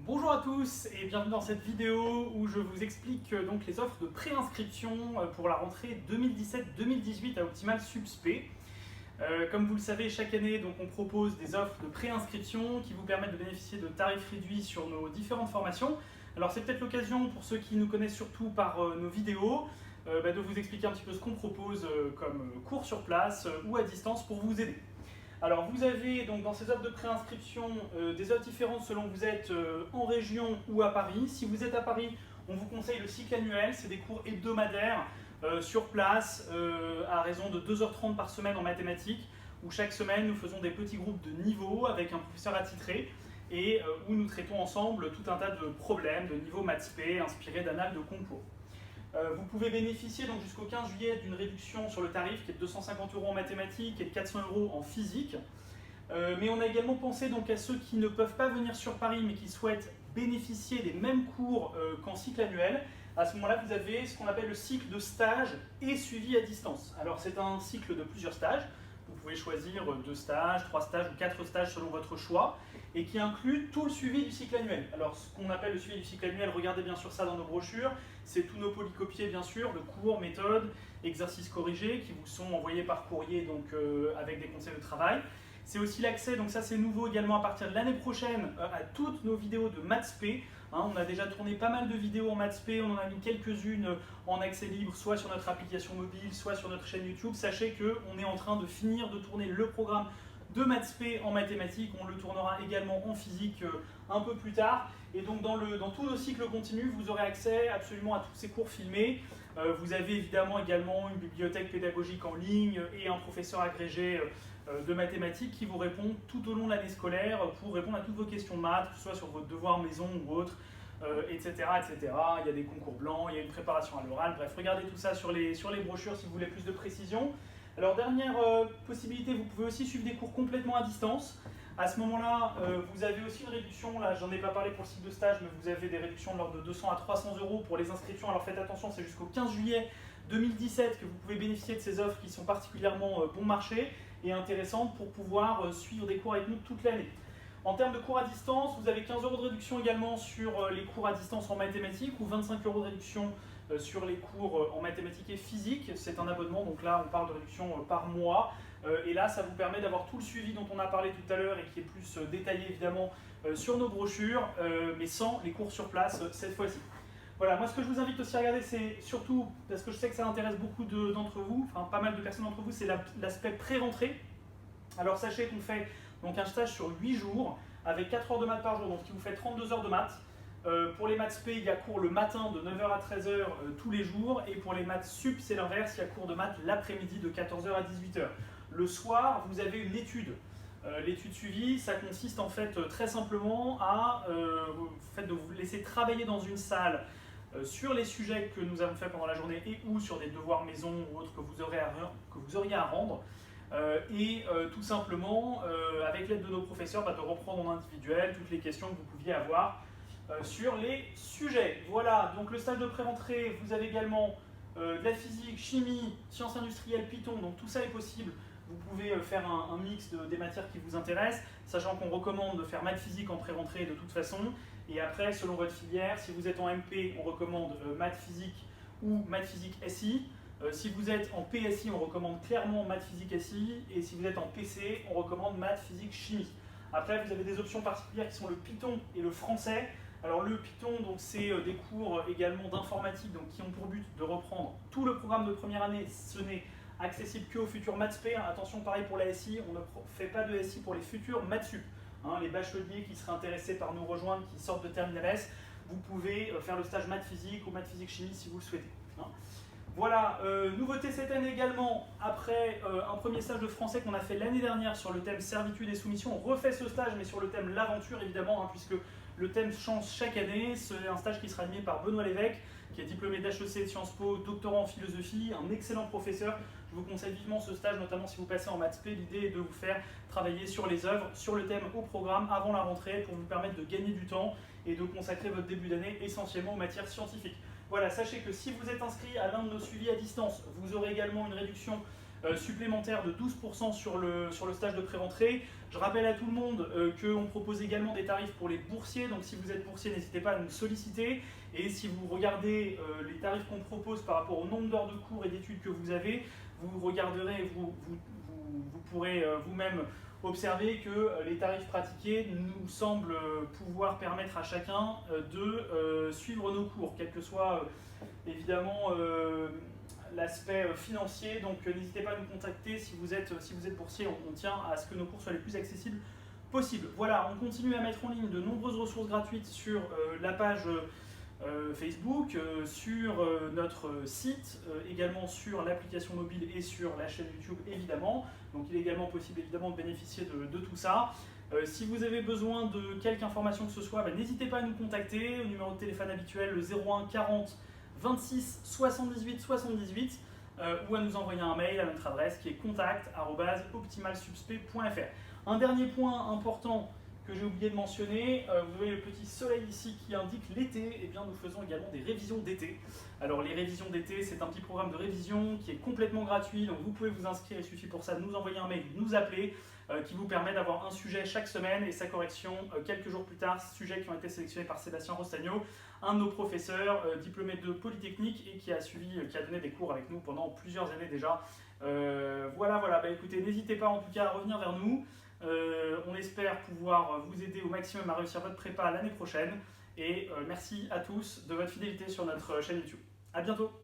Bonjour à tous et bienvenue dans cette vidéo où je vous explique donc les offres de préinscription pour la rentrée 2017-2018 à Optimal Subsp. Comme vous le savez, chaque année donc, on propose des offres de préinscription qui vous permettent de bénéficier de tarifs réduits sur nos différentes formations. Alors c'est peut-être l'occasion pour ceux qui nous connaissent surtout par nos vidéos de vous expliquer un petit peu ce qu'on propose comme cours sur place ou à distance pour vous aider. Alors vous avez donc dans ces offres de préinscription des offres différentes selon que vous êtes en région ou à Paris. Si vous êtes à Paris, on vous conseille le cycle annuel, c'est des cours hebdomadaires sur place à raison de 2h30 par semaine en mathématiques, où chaque semaine nous faisons des petits groupes de niveau avec un professeur attitré et où nous traitons ensemble tout un tas de problèmes de niveau maths P inspirés d'annales de concours. Vous pouvez bénéficier donc jusqu'au 15 juillet d'une réduction sur le tarif qui est de 250 € en mathématiques et de 400 € en physique. Mais on a également pensé donc à ceux qui ne peuvent pas venir sur Paris mais qui souhaitent bénéficier des mêmes cours qu'en cycle annuel. À ce moment-là, vous avez ce qu'on appelle le cycle de stage et suivi à distance. Alors c'est un cycle de plusieurs stages. Vous pouvez choisir 2 stages, 3 stages ou 4 stages selon votre choix et qui inclut tout le suivi du cycle annuel. Alors ce qu'on appelle le suivi du cycle annuel, regardez bien sûr ça dans nos brochures, c'est tous nos polycopiés bien sûr, de cours, méthodes, exercices corrigés qui vous sont envoyés par courrier donc avec des conseils de travail. C'est aussi l'accès, donc ça c'est nouveau également à partir de l'année prochaine, à toutes nos vidéos de Maths P. On a déjà tourné pas mal de vidéos en Maths P, on en a mis quelques-unes en accès libre, soit sur notre application mobile, soit sur notre chaîne YouTube. Sachez qu'on est en train de finir de tourner le programme de Maths P en mathématiques, on le tournera également en physique un peu plus tard. Et donc dans tous nos cycles continus, vous aurez accès absolument à tous ces cours filmés. Vous avez évidemment également une bibliothèque pédagogique en ligne et un professeur agrégé de mathématiques qui vous répond tout au long de l'année scolaire pour répondre à toutes vos questions de maths, que ce soit sur votre devoir maison ou autre, etc., etc. Il y a des concours blancs, il y a une préparation à l'oral, bref, regardez tout ça sur les brochures si vous voulez plus de précision. Alors dernière possibilité, vous pouvez aussi suivre des cours complètement à distance. À ce moment-là, vous avez aussi une réduction, là j'en ai pas parlé pour le cycle de stage, mais vous avez des réductions de l'ordre de 200 à 300 € pour les inscriptions. Alors faites attention, c'est jusqu'au 15 juillet 2017 que vous pouvez bénéficier de ces offres qui sont particulièrement bon marché et intéressantes pour pouvoir suivre des cours avec nous toute l'année. En termes de cours à distance, vous avez 15 € de réduction également sur les cours à distance en mathématiques ou 25 € de réduction sur les cours en mathématiques et physique. C'est un abonnement, donc là on parle de réduction par mois. Et là ça vous permet d'avoir tout le suivi dont on a parlé tout à l'heure et qui est plus détaillé évidemment sur nos brochures, mais sans les cours sur place cette fois-ci. Voilà, moi ce que je vous invite aussi à regarder, c'est surtout, parce que je sais que ça intéresse beaucoup d'entre vous, enfin pas mal de personnes d'entre vous, c'est l'aspect pré-rentrée. Alors sachez qu'on fait donc un stage sur 8 jours, avec 4 heures de maths par jour, donc ce qui vous fait 32 heures de maths. Pour les maths P, il y a cours le matin de 9h à 13h tous les jours, et pour les maths Sup, c'est l'inverse, il y a cours de maths l'après-midi de 14h à 18h. Le soir, vous avez une étude. L'étude suivie, ça consiste en fait très simplement à de vous laisser travailler dans une salle sur les sujets que nous avons fait pendant la journée et ou sur des devoirs maison ou autres que vous auriez à rendre. Tout simplement, avec l'aide de nos professeurs, de reprendre en individuel toutes les questions que vous pouviez avoir sur les sujets. Voilà, donc le stage de pré-rentrée, vous avez également de la physique, chimie, sciences industrielles, Python, donc tout ça est possible. Vous pouvez faire un mix des matières qui vous intéressent, sachant qu'on recommande de faire maths physique en pré-rentrée de toute façon. Et après, selon votre filière, si vous êtes en MP, on recommande maths physique ou maths physique SI. Si vous êtes en PSI, on recommande clairement maths physique SI. Et si vous êtes en PC, on recommande maths physique chimie. Après, vous avez des options particulières qui sont le Python et le français. Alors le Python, c'est des cours également d'informatique qui ont pour but de reprendre tout le programme de première année. Ce n'est accessible qu'aux futurs Maths P. Attention, pareil pour la SI, on ne fait pas de SI pour les futurs Maths Sup. Les bacheliers qui seraient intéressés par nous rejoindre, qui sortent de Terminal S, vous pouvez faire le stage maths physique ou maths physique chimie si vous le souhaitez. Voilà, nouveauté cette année également, après un premier stage de français qu'on a fait l'année dernière sur le thème servitude et soumission, on refait ce stage mais sur le thème l'aventure évidemment, puisque le thème change chaque année. C'est un stage qui sera animé par Benoît Lévesque, qui est diplômé d'HEC de Sciences Po, doctorant en philosophie, un excellent professeur. Je vous conseille vivement ce stage, notamment si vous passez en maths P. L'idée est de vous faire travailler sur les œuvres, sur le thème au programme avant la rentrée pour vous permettre de gagner du temps et de consacrer votre début d'année essentiellement aux matières scientifiques. Voilà, sachez que si vous êtes inscrit à l'un de nos suivis à distance, vous aurez également une réduction supplémentaire de 12% sur le stage de pré-rentrée. Je rappelle à tout le monde qu'on propose également des tarifs pour les boursiers, donc si vous êtes boursier, n'hésitez pas à nous solliciter. Et si vous regardez les tarifs qu'on propose par rapport au nombre d'heures de cours et d'études que vous avez, vous regarderez, vous pourrez vous-même observer que les tarifs pratiqués nous semblent pouvoir permettre à chacun de suivre nos cours, quel que soit évidemment l'aspect financier. Donc n'hésitez pas à nous contacter si vous êtes boursier, on tient à ce que nos cours soient les plus accessibles possible. Voilà, on continue à mettre en ligne de nombreuses ressources gratuites sur la page Facebook, sur notre site, également sur l'application mobile et sur la chaîne YouTube évidemment. Donc il est également possible évidemment de bénéficier de tout ça. Si vous avez besoin de quelque information que ce soit, n'hésitez pas à nous contacter au numéro de téléphone habituel, le 01 40 26 78 78, ou à nous envoyer un mail à notre adresse qui est contact@optimalsubsp.fr. Un dernier point important que j'ai oublié de mentionner, vous voyez le petit soleil ici qui indique l'été, et bien nous faisons également des révisions d'été. Alors les révisions d'été, c'est un petit programme de révision qui est complètement gratuit, donc vous pouvez vous inscrire, il suffit pour ça de nous envoyer un mail, nous appeler, qui vous permet d'avoir un sujet chaque semaine et sa correction quelques jours plus tard, sujets qui ont été sélectionnés par Sébastien Rostagno, un de nos professeurs diplômé de Polytechnique et qui a donné des cours avec nous pendant plusieurs années déjà. Voilà, écoutez, n'hésitez pas en tout cas à revenir vers nous. On espère pouvoir vous aider au maximum à réussir votre prépa l'année prochaine. Et merci à tous de votre fidélité sur notre chaîne YouTube. À bientôt!